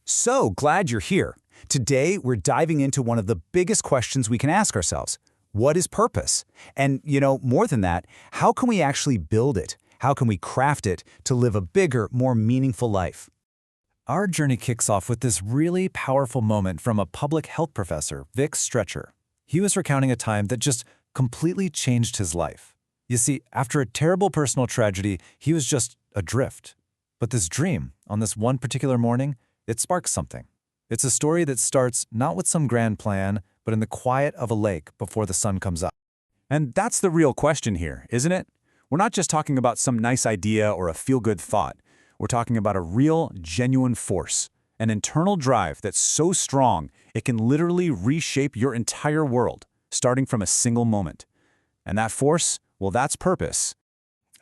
So glad you're here. Today, we're diving into one of the biggest questions we can ask ourselves. What is purpose? And, more than that, how can we actually build it? How can we craft it to live a bigger, more meaningful life? Our journey kicks off with this really powerful moment from a public health professor, Vic Stretcher. He was recounting a time that just completely changed his life. You see, after a terrible personal tragedy, he was just adrift. But this dream, on this one particular morning, it sparks something. It's a story that starts not with some grand plan, but in the quiet of a lake before the sun comes up. And that's the real question here, isn't it? We're not just talking about some nice idea or a feel-good thought. We're talking about a real, genuine force, an internal drive that's so strong it can literally reshape your entire world, starting from a single moment. And that force, well, that's purpose.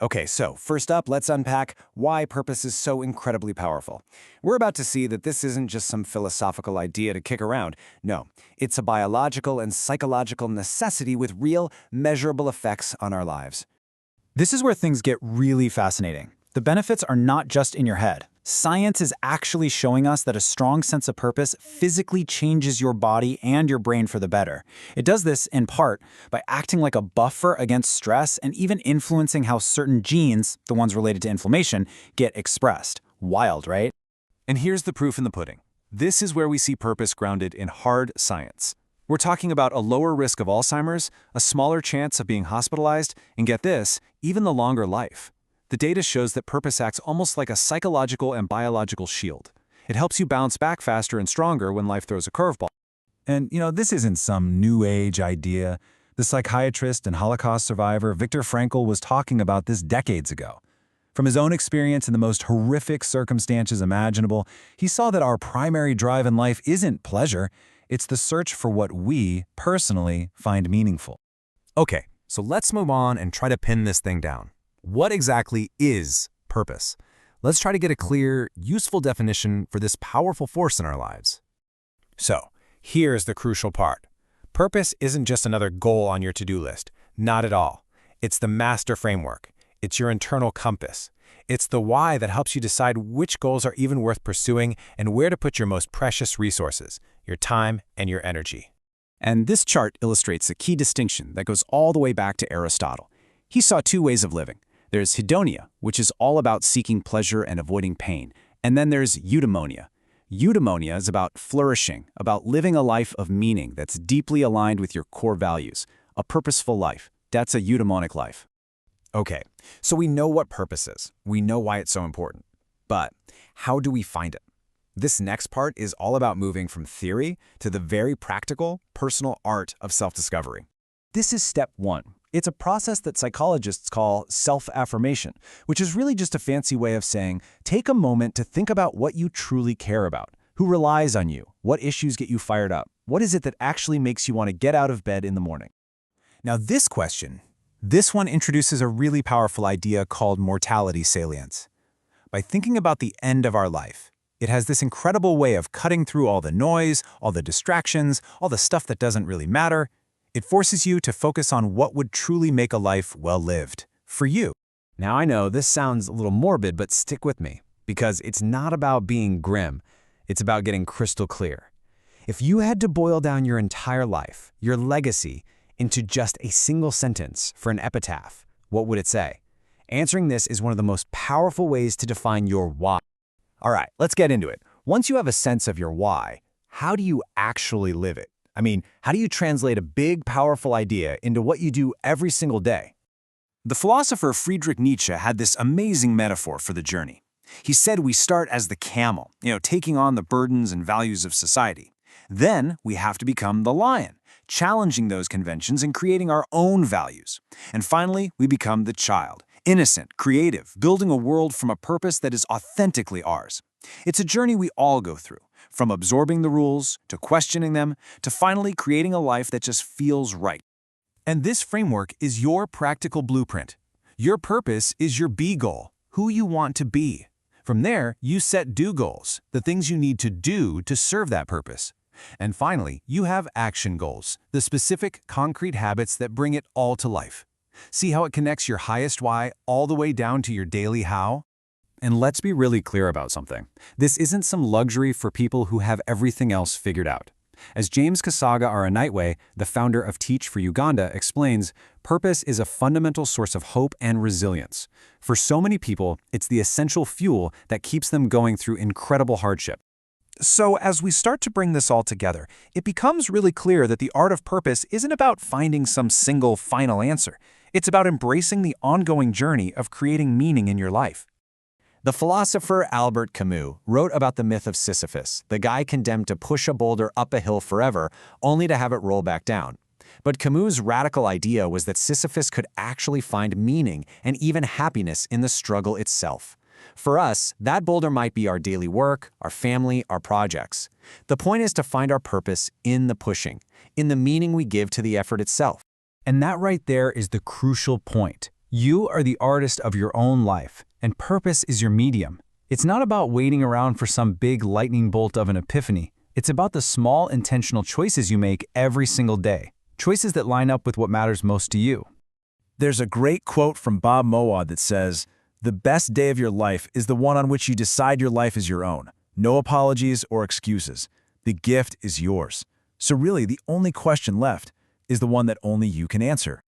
Okay, so first up, let's unpack why purpose is so incredibly powerful. We're about to see that this isn't just some philosophical idea to kick around. No, it's a biological and psychological necessity with real, measurable effects on our lives. This is where things get really fascinating. The benefits are not just in your head. Science is actually showing us that a strong sense of purpose physically changes your body and your brain for the better. It does this, in part, by acting like a buffer against stress and even influencing how certain genes, the ones related to inflammation, get expressed. Wild, right? And here's the proof in the pudding. This is where we see purpose grounded in hard science. We're talking about a lower risk of Alzheimer's, a smaller chance of being hospitalized, and get this, even the longer life. The data shows that purpose acts almost like a psychological and biological shield. It helps you bounce back faster and stronger when life throws a curveball. And, this isn't some new age idea. The psychiatrist and Holocaust survivor Viktor Frankl was talking about this decades ago. From his own experience in the most horrific circumstances imaginable, he saw that our primary drive in life isn't pleasure, it's the search for what we, personally, find meaningful. Okay, so let's move on and try to pin this thing down. What exactly is purpose? Let's try to get a clear, useful definition for this powerful force in our lives. So, here's the crucial part. Purpose isn't just another goal on your to-do list. Not at all. It's the master framework. It's your internal compass. It's the why that helps you decide which goals are even worth pursuing and where to put your most precious resources, your time and your energy. And this chart illustrates a key distinction that goes all the way back to Aristotle. He saw two ways of living. There's hedonia, which is all about seeking pleasure and avoiding pain. And then there's eudaimonia. Eudaimonia is about flourishing, about living a life of meaning that's deeply aligned with your core values. A purposeful life. That's a eudaimonic life. Okay, so we know what purpose is. We know why it's so important. But how do we find it? This next part is all about moving from theory to the very practical, personal art of self-discovery. This is step one. It's a process that psychologists call self-affirmation, which is really just a fancy way of saying, take a moment to think about what you truly care about, who relies on you, what issues get you fired up, what is it that actually makes you want to get out of bed in the morning. Now this one introduces a really powerful idea called mortality salience. By thinking about the end of our life, it has this incredible way of cutting through all the noise, all the distractions, all the stuff that doesn't really matter. It forces you to focus on what would truly make a life well-lived, for you. Now I know this sounds a little morbid, but stick with me, because it's not about being grim. It's about getting crystal clear. If you had to boil down your entire life, your legacy, into just a single sentence for an epitaph, what would it say? Answering this is one of the most powerful ways to define your why. All right, let's get into it. Once you have a sense of your why, how do you actually live it? I mean, how do you translate a big, powerful idea into what you do every single day? The philosopher Friedrich Nietzsche had this amazing metaphor for the journey. He said we start as the camel, taking on the burdens and values of society. Then we have to become the lion, challenging those conventions and creating our own values. And finally, we become the child, innocent, creative, building a world from a purpose that is authentically ours. It's a journey we all go through, from absorbing the rules, to questioning them, to finally creating a life that just feels right. And this framework is your practical blueprint. Your purpose is your be goal, who you want to be. From there, you set do goals, the things you need to do to serve that purpose. And finally, you have action goals, the specific, concrete habits that bring it all to life. See how it connects your highest why all the way down to your daily how? And let's be really clear about something. This isn't some luxury for people who have everything else figured out. As James Kasaga Aranightway, the founder of Teach for Uganda, explains, purpose is a fundamental source of hope and resilience. For so many people, it's the essential fuel that keeps them going through incredible hardship. So as we start to bring this all together, it becomes really clear that the art of purpose isn't about finding some single final answer. It's about embracing the ongoing journey of creating meaning in your life. The philosopher Albert Camus wrote about the myth of Sisyphus, the guy condemned to push a boulder up a hill forever, only to have it roll back down. But Camus' radical idea was that Sisyphus could actually find meaning and even happiness in the struggle itself. For us, that boulder might be our daily work, our family, our projects. The point is to find our purpose in the pushing, in the meaning we give to the effort itself. And that right there is the crucial point. You are the artist of your own life, and purpose is your medium. It's not about waiting around for some big lightning bolt of an epiphany. It's about the small intentional choices you make every single day, choices that line up with what matters most to you. There's a great quote from Bob Mowad that says, "The best day of your life is the one on which you decide your life is your own. No apologies or excuses. The gift is yours." So really, the only question left is the one that only you can answer.